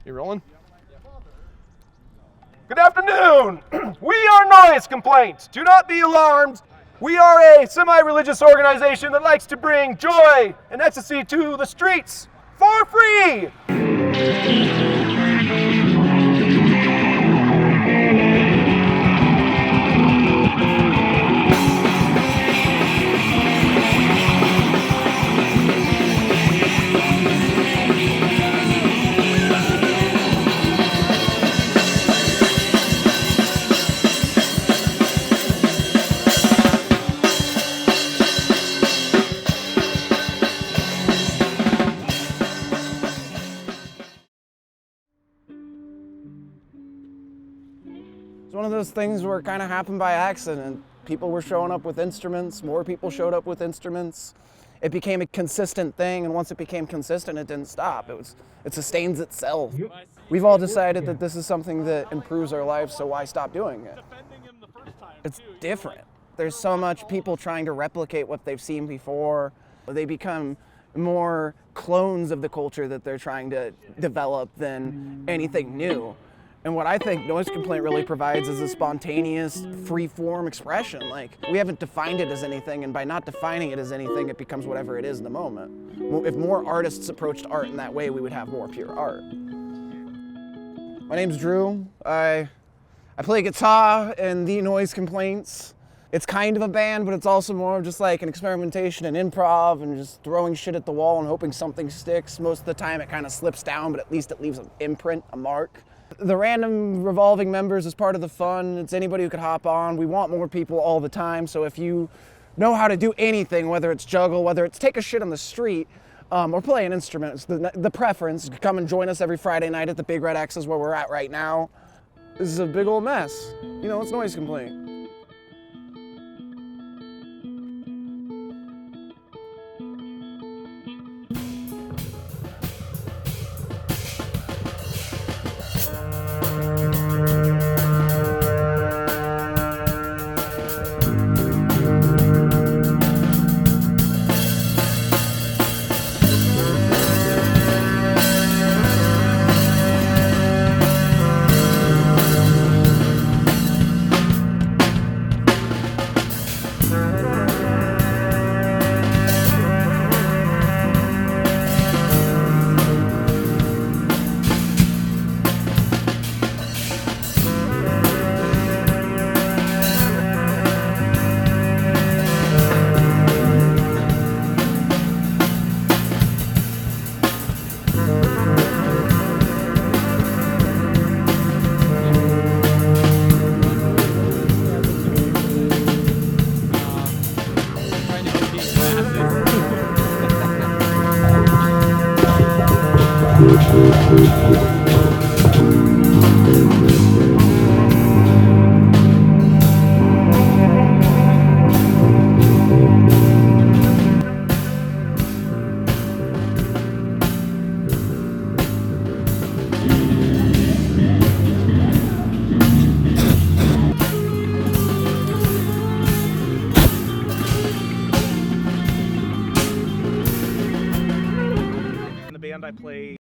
You rolling? Good afternoon! We are Noise Complaints. Do not be alarmed. We are a semi-religious organization that likes to bring joy and ecstasy to the streets for free. It's one of those things where it kind of happened by accident. People were showing up with instruments, more people showed up with instruments. It became a consistent thing, and once it became consistent, it didn't stop. It sustains itself. We've all decided that this is something that improves our lives, so why stop doing it? It's different. There's so much people trying to replicate what they've seen before. They become more clones of the culture that they're trying to develop than anything new. And what I think Noise Complaint really provides is a spontaneous, free-form expression. Like, we haven't defined it as anything, and by not defining it as anything, it becomes whatever it is in the moment. If more artists approached art in that way, we would have more pure art. My name's Drew. I play guitar in the Noise Complaints. It's kind of a band, but it's also more just like an experimentation and improv and just throwing shit at the wall and hoping something sticks. Most of the time it kind of slips down, but at least it leaves an imprint, a mark. The random revolving members is part of the fun. It's anybody who could hop on. We want more people all the time, so if you know how to do anything, whether it's juggle, whether it's take a shit on the street, or play an instrument, it's the preference. Come and join us every Friday night at the Big Red X's where we're at right now. This is a big old mess. You know, it's Noise Complaint. I play